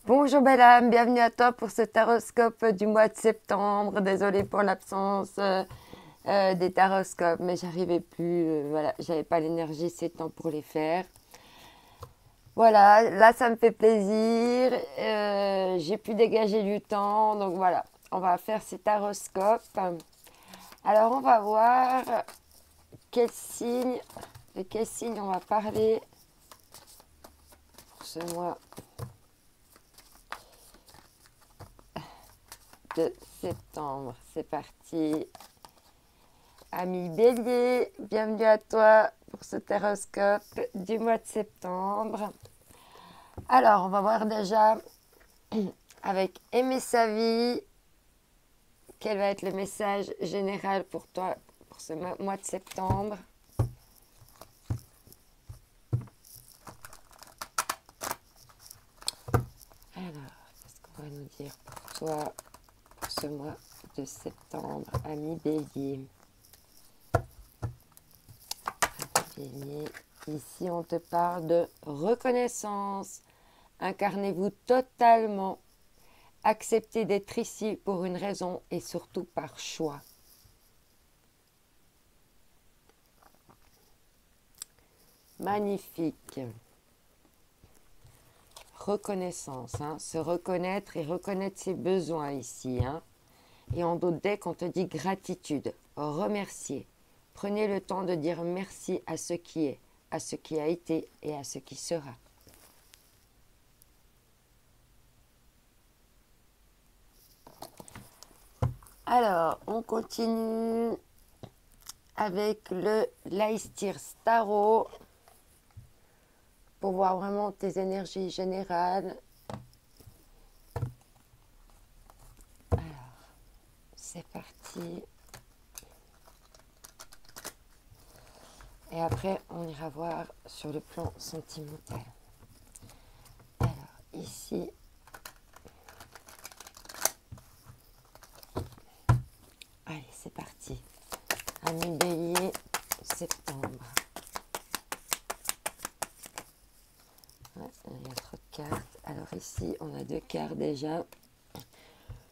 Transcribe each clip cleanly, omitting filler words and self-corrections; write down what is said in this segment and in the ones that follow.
Bonjour belle âme, bienvenue à toi pour ce taroscope du mois de septembre. Désolée pour l'absence des taroscopes, mais j'arrivais plus, voilà, j'avais pas l'énergie ces temps pour les faire. Voilà, là ça me fait plaisir, j'ai pu dégager du temps, donc voilà, on va faire ces taroscopes. Alors on va voir quel signe, de quel signe on va parler pour ce mois de septembre. C'est parti. Ami Bélier, bienvenue à toi pour ce taroscope du mois de septembre. Alors, on va voir déjà avec Aimer sa vie, quel va être le message général pour toi pour ce mois de septembre. Alors, qu'est-ce qu'on va nous dire pour toi pour ce mois de septembre, ami Bélier? Ici, on te parle de reconnaissance. Incarnez-vous totalement. Acceptez d'être ici pour une raison et surtout par choix. Magnifique. Reconnaissance, hein, se reconnaître et reconnaître ses besoins ici. Hein. Et en d'autres decks, on te dit gratitude, remercier. Prenez le temps de dire merci à ce qui est, à ce qui a été et à ce qui sera. Alors, on continue avec le Leicester Tarot pour voir vraiment tes énergies générales. Alors, c'est parti. Et après, on ira voir sur le plan sentimental. Alors, ici, allez, c'est parti. Ami Bélier, septembre. Ouais, il y a trop de cartes. Alors ici, on a deux cartes déjà.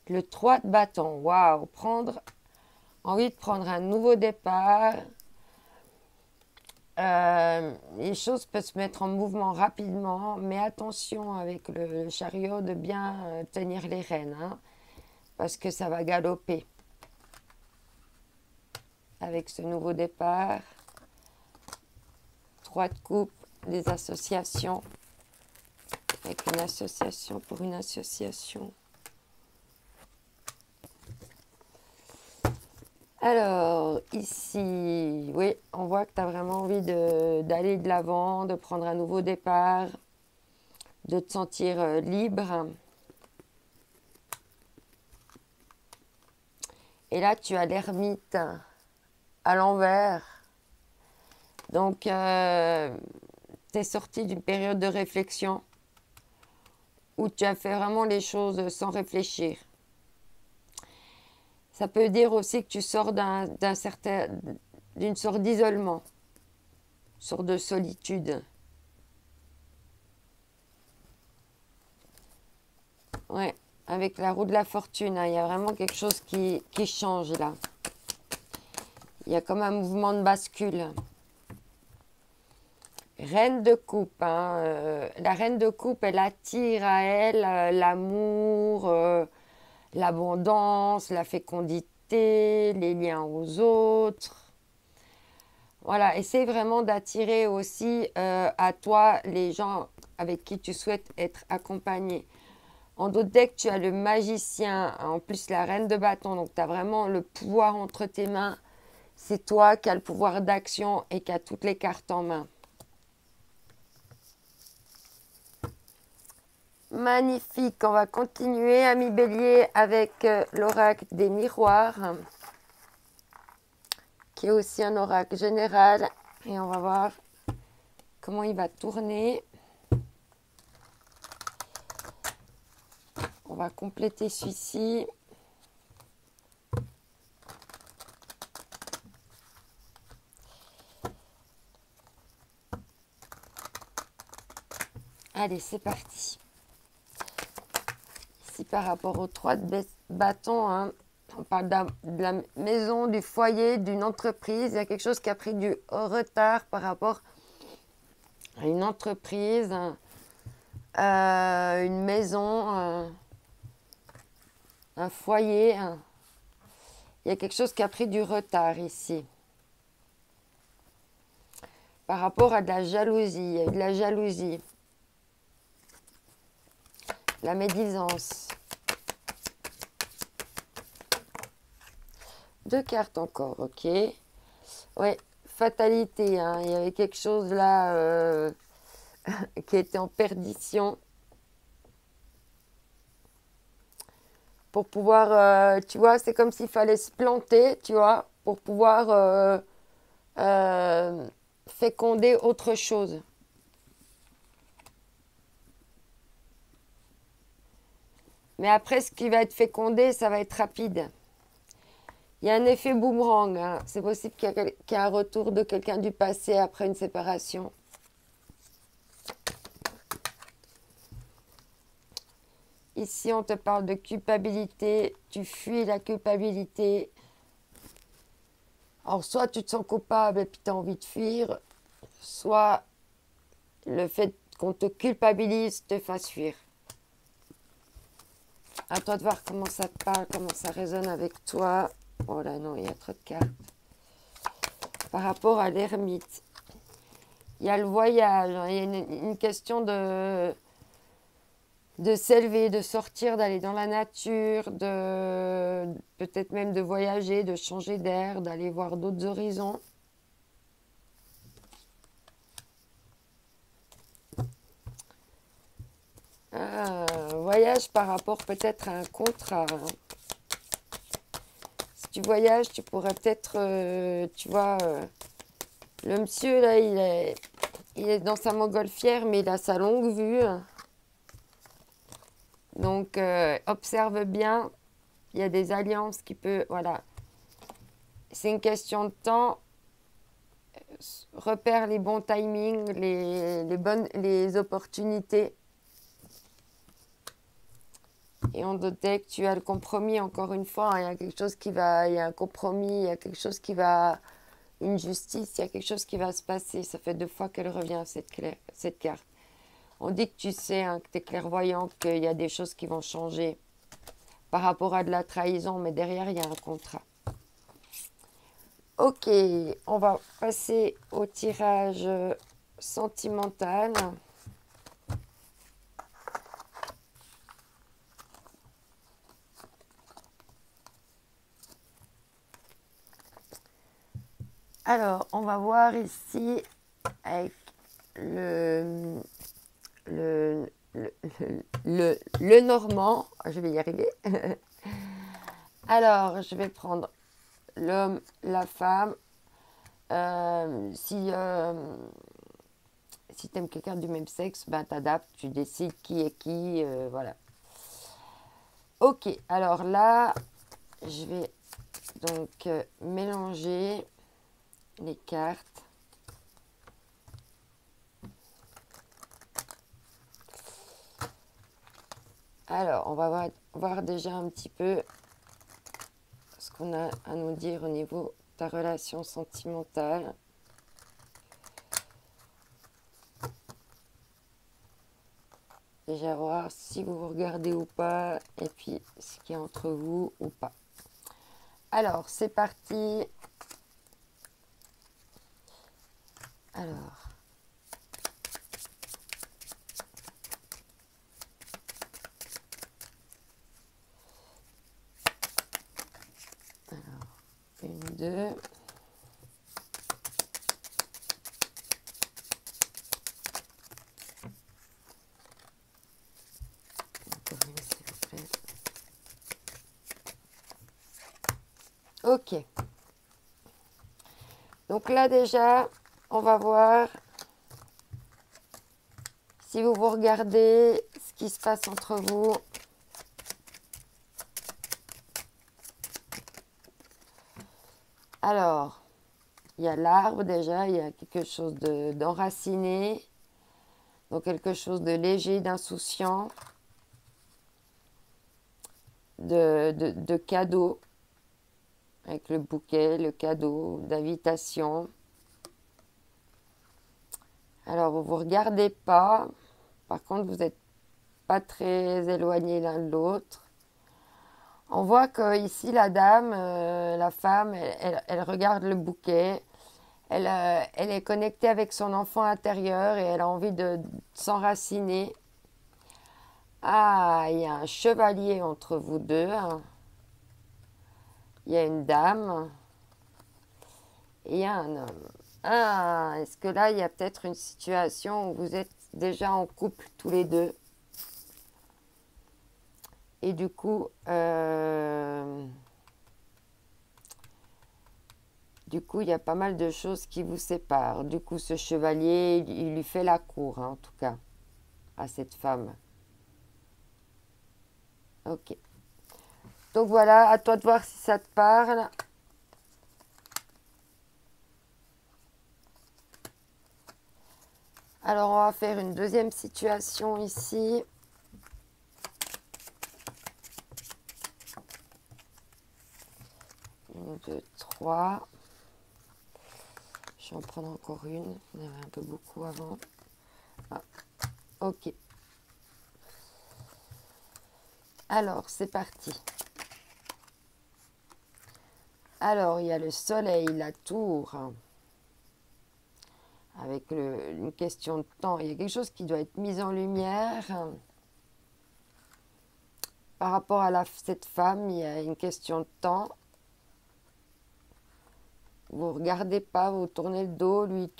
Le 3 de bâton. Waouh! Envie de prendre un nouveau départ. Les choses peuvent se mettre en mouvement rapidement, mais attention avec le chariot de bien tenir les rênes, hein, parce que ça va galoper. Avec ce nouveau départ, 3 de coupe, des associations, avec une association pour une association. Alors, ici, oui, on voit que tu as vraiment envie d'aller de l'avant, de prendre un nouveau départ, de te sentir libre. Et là, tu as l'ermite à l'envers. Donc, tu es sorti d'une période de réflexion où tu as fait vraiment les choses sans réfléchir. Ça peut dire aussi que tu sors d'une sorte d'isolement, une sorte de solitude. Ouais, avec la roue de la fortune, hein, il y a vraiment quelque chose qui change là. Il y a comme un mouvement de bascule. Reine de coupe, hein, la reine de coupe, elle attire à elle l'amour, l'abondance, la fécondité, les liens aux autres. Voilà, essaye vraiment d'attirer aussi à toi les gens avec qui tu souhaites être accompagné. En d'autres decks, tu as le magicien, en plus la reine de bâton, donc tu as vraiment le pouvoir entre tes mains. C'est toi qui as le pouvoir d'action et qui as toutes les cartes en main. Magnifique, on va continuer, ami Bélier, avec l'oracle des miroirs, qui est aussi un oracle général. Et on va voir comment il va tourner. On va compléter celui-ci. Allez, c'est parti. ici par rapport aux 3 de bâtons, hein. On parle de la maison, du foyer, d'une entreprise. Il y a quelque chose qui a pris du retard par rapport à une entreprise, une maison, un foyer. Il y a quelque chose qui a pris du retard ici. Par rapport à de la jalousie. Il y a eu de la jalousie. La médisance. 2 cartes encore, ok. Ouais, fatalité, hein. Il y avait quelque chose là qui était en perdition. Pour pouvoir, tu vois, c'est comme s'il fallait se planter, tu vois, pour pouvoir féconder autre chose. Mais après, ce qui va être fécondé, ça va être rapide. Il y a un effet boomerang, hein. C'est possible qu'il y ait un retour de quelqu'un du passé après une séparation. Ici, on te parle de culpabilité. Tu fuis la culpabilité. Alors, soit tu te sens coupable et puis tu as envie de fuir, soit le fait qu'on te culpabilise te fasse fuir. À toi de voir comment ça te parle, comment ça résonne avec toi. Oh là non, il y a trop de cartes. Par rapport à l'ermite, il y a le voyage, hein. Il y a une question de s'élever, de sortir, d'aller dans la nature, peut-être même de voyager, de changer d'air, d'aller voir d'autres horizons. Voyage par rapport peut-être à un contrat, hein. Si tu voyages, tu pourrais peut-être, tu vois, le monsieur là, il est dans sa montgolfière, mais il a sa longue vue. Donc, observe bien. Il y a des alliances qui peuvent... Voilà. C'est une question de temps. Repère les bons timings, les opportunités. Et on dotait que tu as le compromis, encore une fois. Hein, il y a quelque chose qui va... Il y a un compromis, il y a quelque chose qui va... Une justice, il y a quelque chose qui va se passer. Ça fait 2 fois qu'elle revient, cette carte. On dit que tu sais, hein, que tu es clairvoyant, qu'il y a des choses qui vont changer par rapport à de la trahison, mais derrière, il y a un contrat. Ok, on va passer au tirage sentimental. Alors, on va voir ici avec le normand. Je vais y arriver. Alors, je vais prendre l'homme, la femme. Si tu aimes quelqu'un du même sexe, ben, t'adaptes, tu décides qui est qui, voilà. Ok, alors là, je vais donc mélanger les cartes. Alors, on va voir déjà un petit peu ce qu'on a à nous dire au niveau de ta relation sentimentale. Déjà voir si vous vous regardez ou pas, et puis ce qu'il y a entre vous ou pas. Alors, c'est parti. Alors, une, deux. Encore une, s'il vous plaît. Ok. Donc là déjà, on va voir si vous vous regardez, ce qui se passe entre vous. Alors, il y a l'arbre déjà, il y a quelque chose d'enraciné, donc quelque chose de léger, d'insouciant. de cadeaux, avec le bouquet, le cadeau d'invitation. Alors, vous ne vous regardez pas. Par contre, vous n'êtes pas très éloignés l'un de l'autre. On voit que ici, la dame, la femme, elle regarde le bouquet. Elle est connectée avec son enfant intérieur et elle a envie de s'enraciner. Ah, il y a un chevalier entre vous deux. Il y a une dame et il y a un homme. Ah, est-ce que là, il y a peut-être une situation où vous êtes déjà en couple tous les deux? Et du coup, il y a pas mal de choses qui vous séparent. Du coup, ce chevalier, il lui fait la cour, hein, en tout cas, à cette femme. Ok. Donc voilà, à toi de voir si ça te parle. Alors, on va faire une deuxième situation ici. Une, deux, trois. Je vais en prendre encore une. Il y en avait un peu beaucoup avant. Ah, ok. Alors, c'est parti. Alors, il y a le soleil, la tour, avec une question de temps. Il y a quelque chose qui doit être mis en lumière. Par rapport à cette femme, il y a une question de temps. Vous ne regardez pas, vous tournez le dos, lui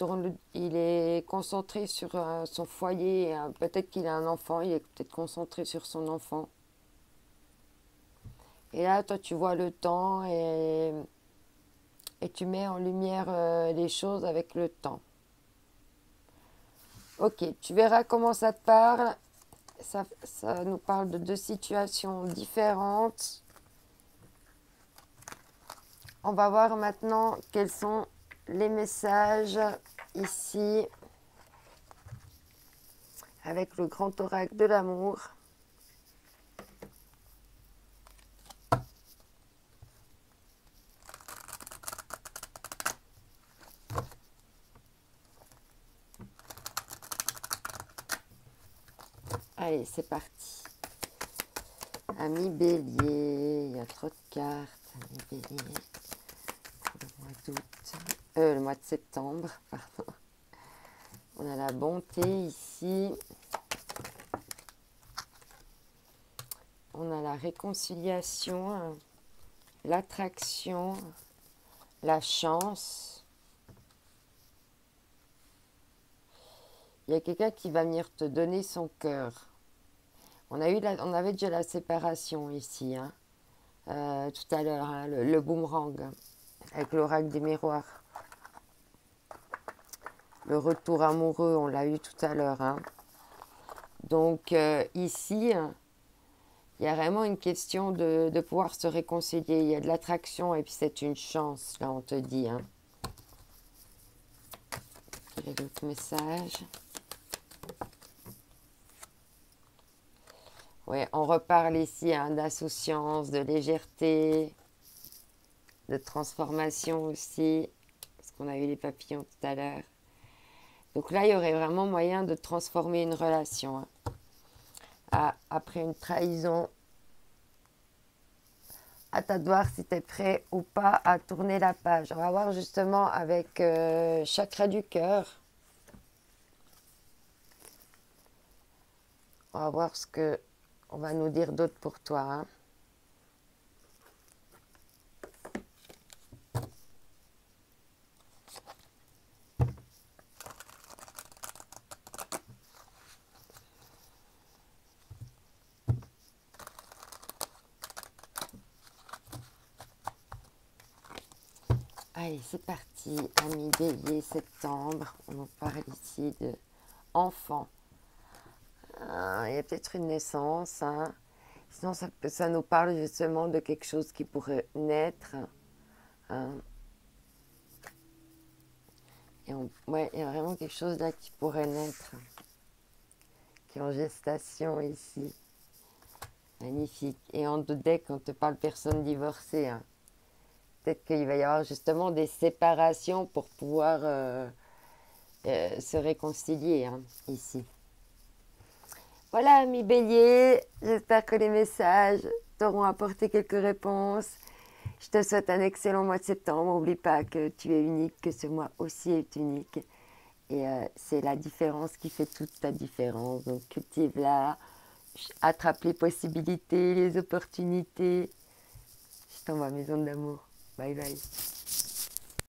il est concentré sur son foyer. Peut-être qu'il a un enfant, il est peut-être concentré sur son enfant. Et là, toi, tu vois le temps et tu mets en lumière les choses avec le temps. Ok, tu verras comment ça te parle. Ça nous parle de deux situations différentes. On va voir maintenant quels sont les messages ici avec le grand oracle de l'amour. Allez, c'est parti. Ami Bélier, il y a trop de cartes. Ami Bélier, pour le mois d'août, le mois de septembre, pardon. On a la bonté ici. On a la réconciliation, l'attraction, la chance. Il y a quelqu'un qui va venir te donner son cœur. On avait déjà la séparation ici, hein, tout à l'heure, hein, le boomerang, avec l'oracle des miroirs. Le retour amoureux, on l'a eu tout à l'heure. Hein. Donc ici, il y a vraiment une question de pouvoir se réconcilier. Il y a de l'attraction et puis c'est une chance, là on te dit. Hein. Quel est l'autre message? Oui, on reparle ici hein, d'insouciance, de légèreté, de transformation aussi, parce qu'on a eu les papillons tout à l'heure. Donc là, il y aurait vraiment moyen de transformer une relation. Hein. Après une trahison, à ta de voir si tu es prêt ou pas à tourner la page. On va voir justement avec chakra du cœur. On va voir ce que on va nous dire d'autre pour toi. Hein. Allez, c'est parti. Ami Bélier, septembre. On nous parle ici de enfant. Il y a peut-être une naissance. Hein. Sinon, ça nous parle justement de quelque chose qui pourrait naître. Hein. Ouais, il y a vraiment quelque chose là qui pourrait naître. Qui est en gestation ici. Magnifique. Et en deux decks, on te parle personne divorcée, hein. Peut-être qu'il va y avoir justement des séparations pour pouvoir se réconcilier, hein, ici. Voilà, ami Bélier, j'espère que les messages t'auront apporté quelques réponses. Je te souhaite un excellent mois de septembre. N'oublie pas que tu es unique, que ce mois aussi est unique. Et c'est la différence qui fait toute ta différence. Donc cultive-la, attrape les possibilités, les opportunités. Je t'envoie mes ondes d'amour. Bye bye.